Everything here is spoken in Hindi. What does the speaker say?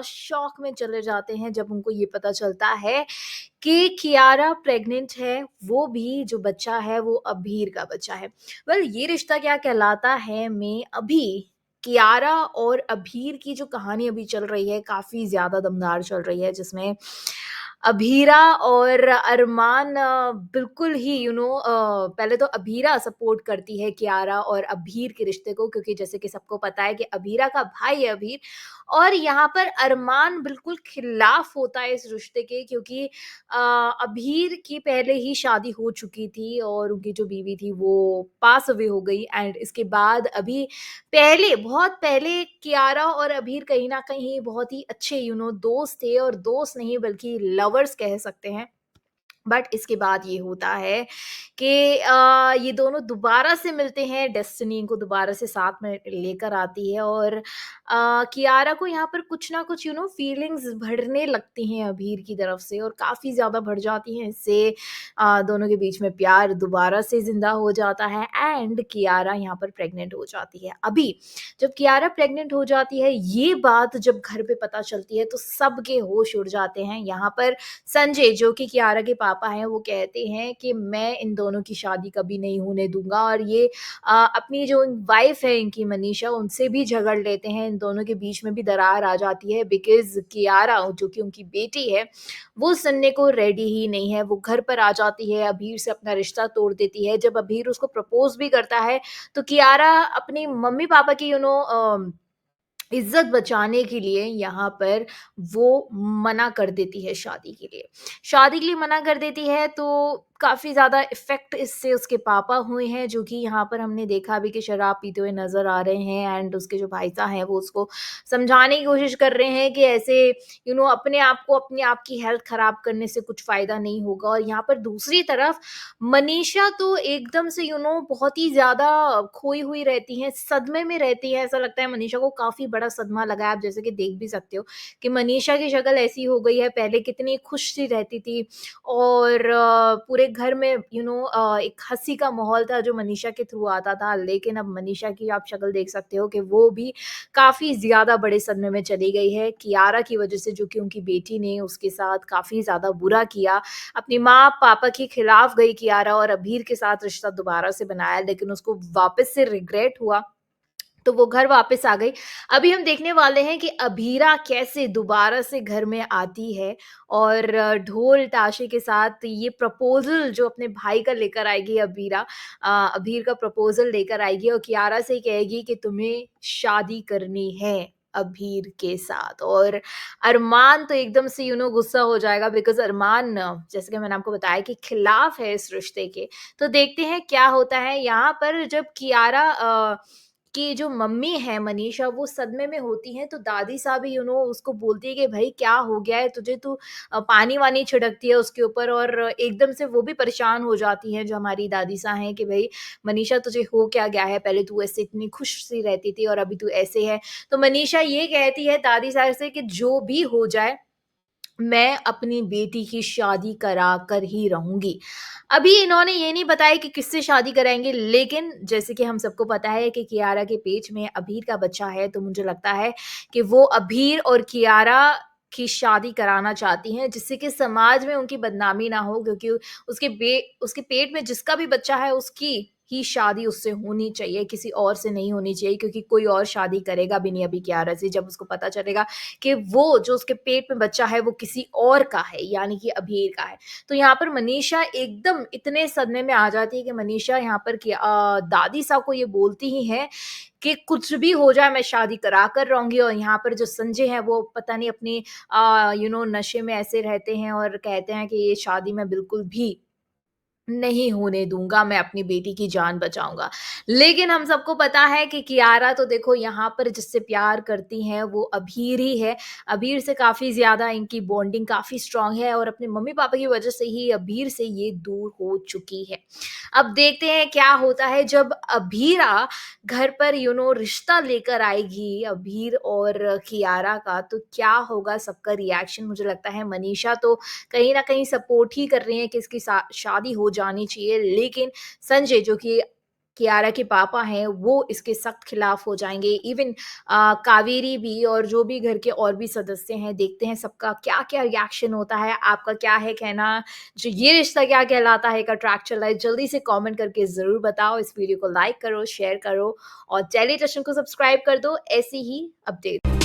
शॉक में चले जाते हैं जब उनको ये पता चलता है कि कियारा प्रेग्नेंट है, वो भी जो बच्चा है वो अभीर का बच्चा है। वेल ये रिश्ता क्या कहलाता है में अभी कियारा और अभीर की जो कहानी अभी चल रही है काफ़ी ज़्यादा दमदार चल रही है, जिसमें अभीरा और अरमान बिल्कुल ही पहले तो अभीरा सपोर्ट करती है कियारा और अभीर के रिश्ते को, क्योंकि जैसे कि सबको पता है कि अभीरा का भाई है अभीर, और यहाँ पर अरमान बिल्कुल खिलाफ होता है इस रिश्ते के, क्योंकि अभीर की पहले ही शादी हो चुकी थी और उनकी जो बीवी थी वो पास अवे हो गई। एंड इसके बाद अभी पहले बहुत पहले कियारा और अभीर कहीं न कहीं बहुत ही अच्छे दोस्त थे, और दोस्त नहीं बल्कि लवर्स कह सकते हैं। बट इसके बाद ये होता है कि ये दोनों दोबारा से मिलते हैं, डेस्टिनी इनको दोबारा से साथ में लेकर आती है, और कियारा को यहाँ पर कुछ ना कुछ फीलिंग्स बढ़ने लगती हैं अभीर की तरफ से, और काफ़ी ज़्यादा बढ़ जाती हैं। इससे दोनों के बीच में प्यार दोबारा से ज़िंदा हो जाता है, एंड कियारा यहाँ पर प्रेग्नेंट हो जाती है। अभी जब कियारा प्रेग्नेंट हो जाती है, ये बात जब घर पे पता चलती है तो सबके होश उड़ जाते हैं। यहाँ पर संजय जो कि कियारा के पापा हैं, वो कहते हैं कि मैं इन दोनों की शादी कभी नहीं होने दूँगा, और ये अपनी जो वाइफ़ है इनकी मनीषा, उनसे भी झगड़ लेते हैं। इन दोनों के बीच में भी दरार आ जाती है, बिकॉज़ कियारा जो कि उनकी बेटी है, वो सुनने को रेडी ही नहीं है। वो घर पर आ जाती है, अभीर से अपना रिश्ता तोड़ देती है। जब अभीर उसको प्रपोज़ भी करता है, तो कियारा अपनी मम्मी-पापा की इज़्ज़त बचाने के लिए यहाँ पर वो मना कर देती है शादी के लिए। शादी के लिए मना कर देती है, तो काफ़ी ज़्यादा इफ़ेक्ट इससे उसके पापा हुए हैं, जो कि यहाँ पर हमने देखा भी कि शराब पीते हुए नज़र आ रहे हैं, एंड उसके जो भाई साहब हैं वो उसको समझाने की कोशिश कर रहे हैं कि ऐसे अपने आप को अपने आप की हेल्थ ख़राब करने से कुछ फ़ायदा नहीं होगा। और यहाँ पर दूसरी तरफ मनीषा तो एकदम से बहुत ही ज़्यादा खोई हुई रहती हैं, सदमे में रहती हैं। ऐसा लगता है मनीषा को काफ़ी बड़ा सदमा लगा है। आप जैसे कि देख भी सकते हो कि मनीषा की शक्ल ऐसी हो गई है, पहले कितनी खुश-सी रहती थी, और पूरे घर में एक हँसी का माहौल था जो मनीषा के थ्रू आता था। लेकिन अब मनीषा की आप शक्ल देख सकते हो कि वो भी काफ़ी ज़्यादा बड़े सदमे में चली गई है, कियारा की वज़ह से, जो कि उनकी बेटी ने उसके साथ काफ़ी ज़्यादा बुरा किया। अपनी माँ-पापा के खिलाफ गई कियारा और अभीर के साथ रिश्ता दोबारा से बनाया, लेकिन उसको वापस से रिग्रेट हुआ, तो वो घर वापस आ गई। अभी हम देखने वाले हैं कि अभीरा कैसे दोबारा से घर में आती है, और ढोल-ताशे के साथ ये प्रपोज़ल जो अपने भाई का लेकर आएगी अभीरा, अभीर का प्रपोज़ल लेकर आएगी, और कियारा से कहेगी कि तुम्हें शादी करनी है अभीर के साथ। और अरमान तो एकदम से गुस्सा हो जाएगा, बिकॉज़ अरमान जैसे कि मैंने आपको बताया कि खिलाफ है इस रिश्ते के। तो देखते हैं क्या होता है यहाँ पर। जब कियारा की जो मम्मी है मनीषा, वो सदमे में होती हैं, तो दादी साहब ही उसको बोलती है कि भाई क्या हो गया है तुझे, तू पानी-वानी छिड़कती है उसके ऊपर, और एकदम से वो भी परेशान हो जाती हैं जो हमारी दादी साहब हैं कि भई मनीषा तुझे हो क्या गया है? पहले तू ऐसे इतनी खुश सी रहती थी और अभी तू ऐसे है। तो मनीषा ये कहती है दादी साहब से कि जो भी हो जाए, मैं अपनी बेटी की शादी करा कर ही रहूँगी। अभी इन्होंने ये नहीं बताया कि किससे शादी कराएँगे, लेकिन जैसे कि हम सबको पता है कि कियारा के पेट में अभीर का बच्चा है, तो मुझे लगता है कि वो अभीर और कियारा की शादी कराना चाहती हैं, जिससे कि समाज में उनकी बदनामी ना हो, क्योंकि उसके पेट में जिसका भी बच्चा है, उसकी ही शादी उससे होनी चाहिए, किसी और से नहीं होनी चाहिए, क्योंकि कोई और शादी करेगा भी नहीं अभी कियारा से, जब उसको पता चलेगा कि वो जो उसके पेट में बच्चा है वो किसी और का है, यानी कि अभीर का है। तो यहाँ पर मनीषा एकदम इतने सदमे में आ जाती है कि मनीषा यहाँ पर दादी साहब को ये बोलती ही हैं कि कुछ भी हो जाए मैं शादी करा कर रहूँगी। और यहाँ पर जो संजय हैं वो पता नहीं अपनी नशे में ऐसे रहते हैं, और कहते हैं कि ये शादी मैं बिल्कुल भी नहीं होने दूँगा, मैं अपनी बेटी की जान बचाऊँगा। लेकिन हम सबको पता है कि कियारा तो देखो यहाँ पर जिससे प्यार करती हैं वो अभीर ही है। अभीर से काफ़ी ज़्यादा इनकी बॉन्डिंग काफ़ी स्ट्रॉन्ग है, और अपने मम्मी-पापा की वज़ह से ही अभीर से ये दूर हो चुकी है। अब देखते हैं क्या होता है जब अभीरा घर पर रिश्ता लेकर आएगी अभीर और कियारा का, तो क्या होगा सबका रिएक्शन। मुझे लगता है मनीषा तो कहीं न कहीं सपोर्ट ही कर रही हैं कि इसकी शादी हो जानी चाहिए। लेकिन संजय जो कि कियारा के पापा हैं वो इसके सख्त खिलाफ हो जाएँगे। इवन कावेरी भी और जो भी घर के और भी सदस्य हैं, देखते हैं सबका क्या-क्या रिएक्शन होता है, आपका क्या है कहना? जो ये रिश्ता क्या कहलाता है का ट्रैक चल रहा है, जल्दी से कमेंट करके ज़रूर बताओ। इस वीडियो को लाइक करो, शेयर करो और टेली जंक्शन को सब्सक्राइब कर दो ऐसी ही अपडेट